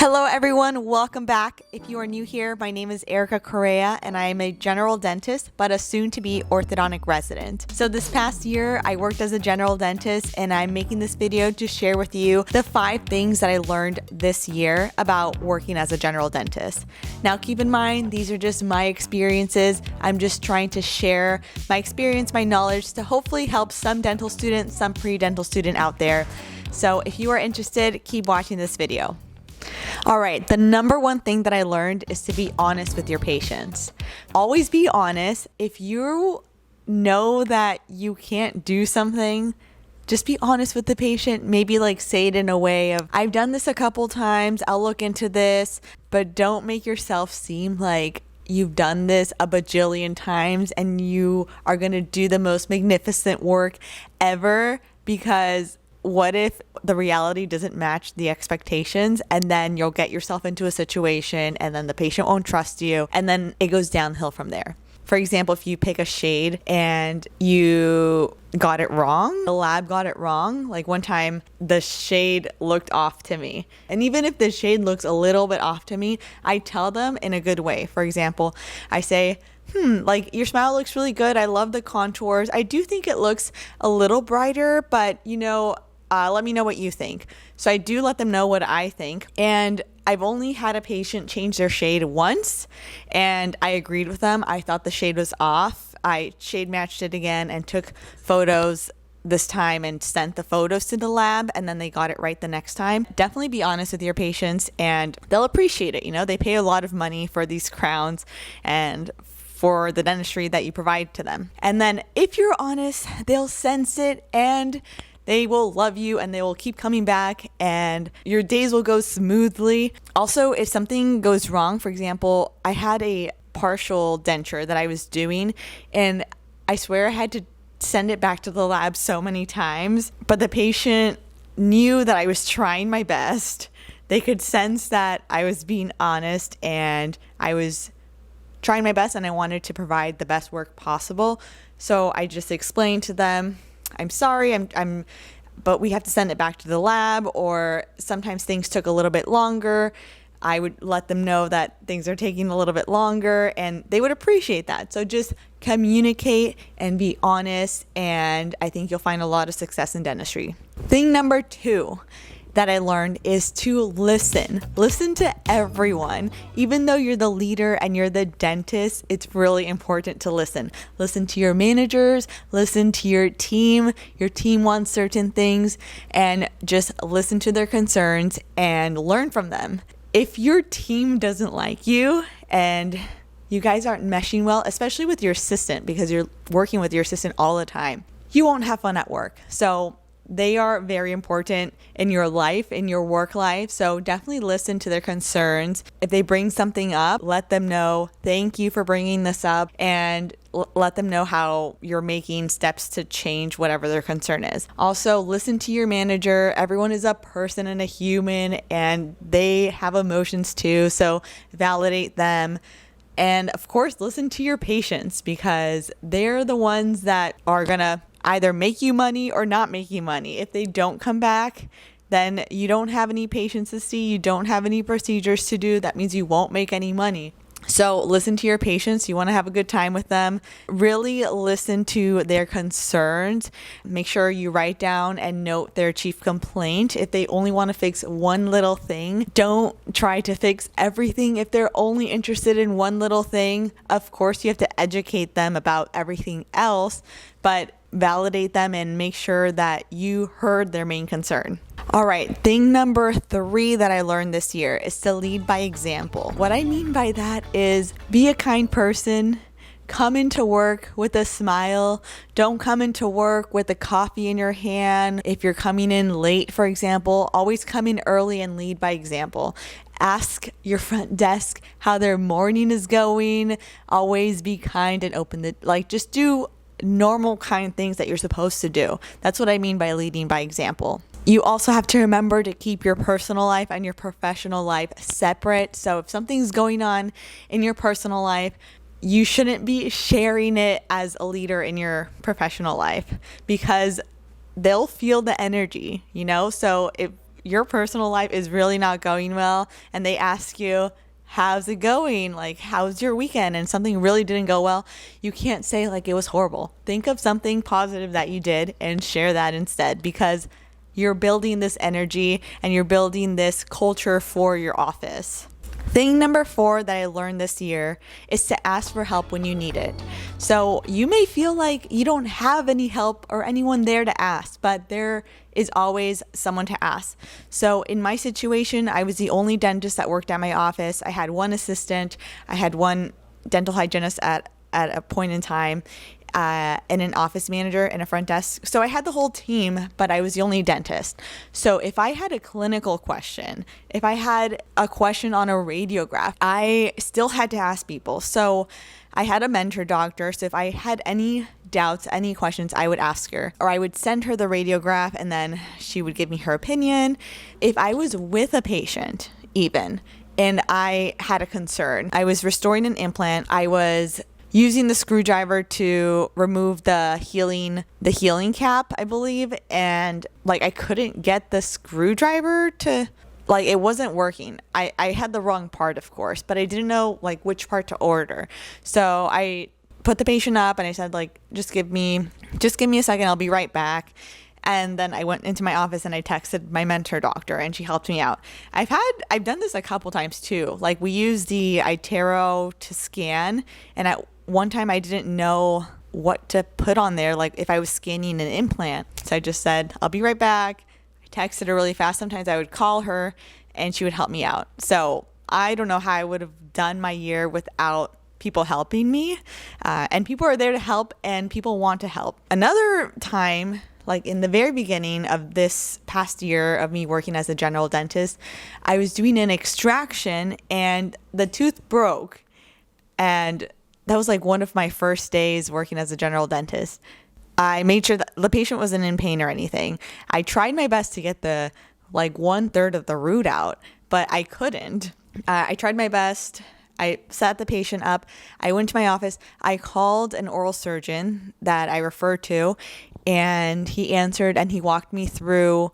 Hello everyone, welcome back. If you are new here, my name is Erica Correa and I am a general dentist, but a soon-to-be orthodontic resident. So this past year, I worked as a general dentist and I'm making this video to share with you the 5 things that I learned this year about working as a general dentist. Now keep in mind, these are just my experiences. I'm just trying to share my experience, my knowledge to hopefully help some dental student, some pre-dental student out there. So if you are interested, keep watching this video. All right, the number one thing that I learned is to be honest with your patients. Always be honest. If you know that you can't do something, just be honest with the patient. Maybe say it in a way of, I've done this a couple times, I'll look into this, but don't make yourself seem like you've done this a bajillion times and you are going to do the most magnificent work ever, because what if the reality doesn't match the expectations, and then you'll get yourself into a situation and then the patient won't trust you and then it goes downhill from there. For example, if you pick a shade and you got it wrong, the lab got it wrong. Like one time the shade looked off to me. And even if the shade looks a little bit off to me, I tell them in a good way. For example, I say, your smile looks really good. I love the contours. I do think it looks a little brighter, but let me know what you think. So I do let them know what I think. And I've only had a patient change their shade once and I agreed with them. I thought the shade was off. I shade matched it again and took photos this time and sent the photos to the lab, and then they got it right the next time. Definitely be honest with your patients and they'll appreciate it. They pay a lot of money for these crowns and for the dentistry that you provide to them. And then if you're honest, they'll sense it and they will love you and they will keep coming back and your days will go smoothly. Also, if something goes wrong, for example, I had a partial denture that I was doing and I swear I had to send it back to the lab so many times, but the patient knew that I was trying my best. They could sense that I was being honest and I was trying my best and I wanted to provide the best work possible. So I just explained to them, I'm sorry, but we have to send it back to the lab, or sometimes things took a little bit longer. I would let them know that things are taking a little bit longer and they would appreciate that. So just communicate and be honest, and I think you'll find a lot of success in dentistry. Thing number 2 that I learned is to listen. Listen to everyone. Even though you're the leader and you're the dentist, it's really important to listen. Listen to your managers, listen to your team. Your team wants certain things, and just listen to their concerns and learn from them. If your team doesn't like you and you guys aren't meshing well, especially with your assistant, because you're working with your assistant all the time, you won't have fun at work. So they are very important in your life, in your work life. So definitely listen to their concerns. If they bring something up, let them know, thank you for bringing this up, and let them know how you're making steps to change whatever their concern is. Also, listen to your manager. Everyone is a person and a human, and they have emotions too. So validate them. And of course, listen to your patients, because they're the ones that are gonna either make you money or not make you money. If they don't come back, then you don't have any patients to see, you don't have any procedures to do. That means you won't make any money. So listen to your patients. You want to have a good time with them. Really listen to their concerns. Make sure you write down and note their chief complaint. If they only want to fix one little thing, don't try to fix everything. If they're only interested in one little thing, of course you have to educate them about everything else, but validate them and make sure that you heard their main concern. All right, thing number 3 that I learned this year is to lead by example. What I mean by that is be a kind person. Come into work with a smile. Don't come into work with a coffee in your hand. If you're coming in late, for example, always come in early and lead by example. Ask your front desk how their morning is going. Always be kind and open. Just do normal kind things that you're supposed to do. That's what I mean by leading by example. You also have to remember to keep your personal life and your professional life separate. So if something's going on in your personal life, you shouldn't be sharing it as a leader in your professional life, because they'll feel the energy, So if your personal life is really not going well and they ask you, how's it going? Like, how's your weekend? And something really didn't go well. You can't say like it was horrible. Think of something positive that you did and share that instead, because you're building this energy and you're building this culture for your office. Thing number 4 that I learned this year is to ask for help when you need it. So you may feel like you don't have any help or anyone there to ask, but there is always someone to ask. So in my situation, I was the only dentist that worked at my office. I had one assistant, I had one dental hygienist at a point in time, and an office manager and a front desk. So I had the whole team, but I was the only dentist. So if I had a clinical question, if I had a question on a radiograph, I still had to ask people. So I had a mentor doctor. So if I had any doubts, any questions, I would ask her, or I would send her the radiograph and then she would give me her opinion. If I was with a patient even, and I had a concern, I was restoring an implant, I was using the screwdriver to remove the healing cap, I believe, and like I couldn't get the screwdriver to, like, it wasn't working. I had the wrong part, of course, but I didn't know like which part to order. So I put the patient up and I said, like, just give me a second, I'll be right back. And then I went into my office and I texted my mentor doctor and she helped me out. I've done this a couple times too. Like, we use the iTero to scan, and at one time I didn't know what to put on there, like if I was scanning an implant. So I just said, I'll be right back. I texted her really fast. Sometimes I would call her and she would help me out. So I don't know how I would have done my year without people helping me. And people are there to help and people want to help. Another time, like in the very beginning of this past year of me working as a general dentist, I was doing an extraction and the tooth broke. And that was like one of my first days working as a general dentist. I made sure that the patient wasn't in pain or anything. I tried my best to get the like 1/3 of the root out, but I couldn't. I tried my best. I sat the patient up. I went to my office. I called an oral surgeon that I referred to, and he answered and he walked me through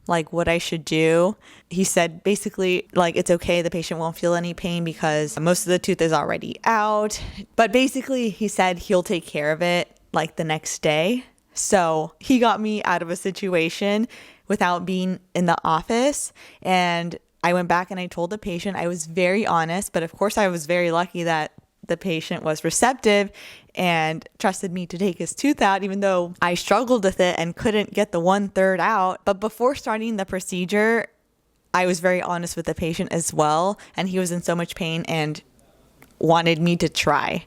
like what I should do. He said basically like it's okay, the patient won't feel any pain because most of the tooth is already out. But basically he said he'll take care of it like the next day. So he got me out of a situation without being in the office. And I went back and I told the patient, I was very honest, but of course I was very lucky that the patient was receptive and trusted me to take his tooth out, even though I struggled with it and couldn't get the 1/3 out. But before starting the procedure, I was very honest with the patient as well. And he was in so much pain and wanted me to try.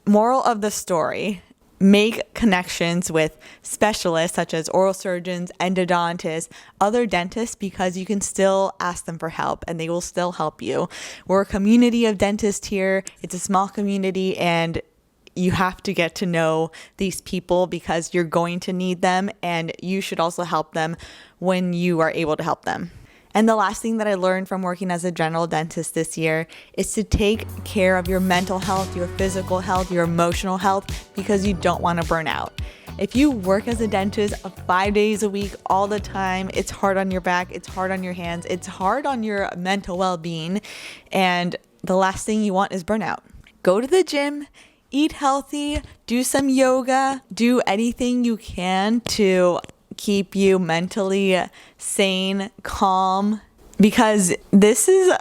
Moral of the story: make connections with specialists such as oral surgeons, endodontists, other dentists, because you can still ask them for help and they will still help you. We're a community of dentists here. It's a small community and you have to get to know these people because you're going to need them, and you should also help them when you are able to help them. And the last thing that I learned from working as a general dentist this year is to take care of your mental health, your physical health, your emotional health, because you don't want to burn out. If you work as a dentist 5 days a week all the time, it's hard on your back, it's hard on your hands, it's hard on your mental well-being, and the last thing you want is burnout. Go to the gym, eat healthy, do some yoga, do anything you can to keep you mentally sane, calm, because this is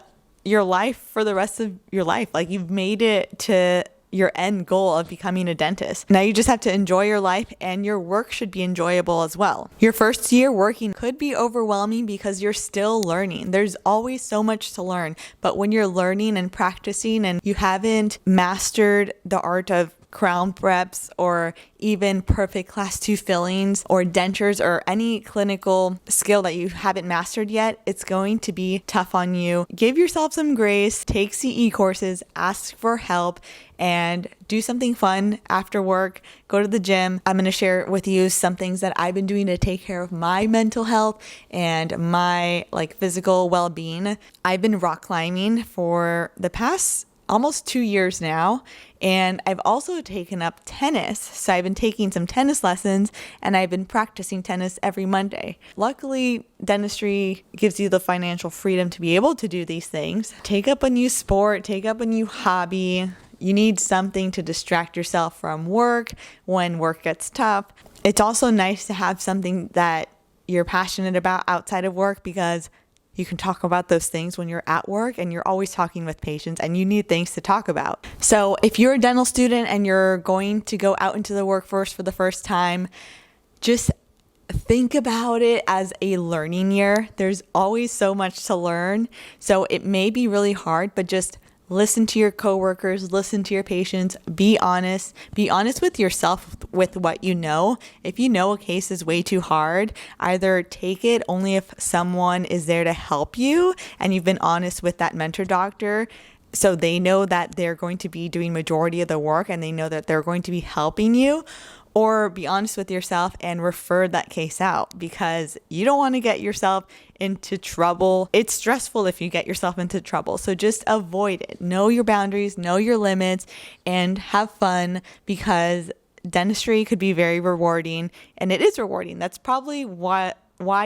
your life for the rest of your life. Like, you've made it to your end goal of becoming a dentist. Now you just have to enjoy your life, and your work should be enjoyable as well. Your first year working could be overwhelming because you're still learning. There's always so much to learn, but when you're learning and practicing and you haven't mastered the art of crown preps or even perfect class 2 fillings or dentures or any clinical skill that you haven't mastered yet, it's going to be tough on you. Give yourself some grace, take CE courses, ask for help, and do something fun after work. Go to the gym. I'm going to share with you some things that I've been doing to take care of my mental health and my physical well-being. I've been rock climbing for the past almost 2 years now. And I've also taken up tennis. So I've been taking some tennis lessons and I've been practicing tennis every Monday. Luckily, dentistry gives you the financial freedom to be able to do these things. Take up a new sport, take up a new hobby. You need something to distract yourself from work when work gets tough. It's also nice to have something that you're passionate about outside of work, because you can talk about those things when you're at work and you're always talking with patients and you need things to talk about. So if you're a dental student and you're going to go out into the workforce for the first time, just think about it as a learning year. There's always so much to learn. So it may be really hard, but just listen to your coworkers, listen to your patients, be honest with yourself with what you know. If you know a case is way too hard, either take it only if someone is there to help you and you've been honest with that mentor doctor, so they know that they're going to be doing majority of the work and they know that they're going to be helping you. Or be honest with yourself and refer that case out, because you don't want to get yourself into trouble. It's stressful if you get yourself into trouble. So just avoid it. Know your boundaries, know your limits, and have fun, because dentistry could be very rewarding, and it is rewarding. That's probably why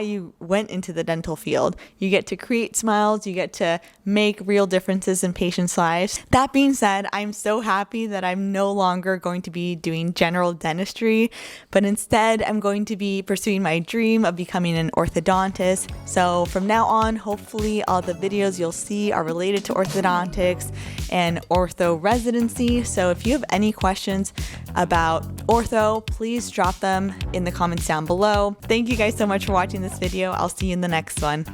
you went into the dental field. You get to create smiles, you get to make real differences in patients' lives. That being said, I'm so happy that I'm no longer going to be doing general dentistry, but instead I'm going to be pursuing my dream of becoming an orthodontist. So from now on, hopefully all the videos you'll see are related to orthodontics and ortho residency. So if you have any questions about ortho, please drop them in the comments down below. Thank you guys so much for watching this video. I'll see you in the next one.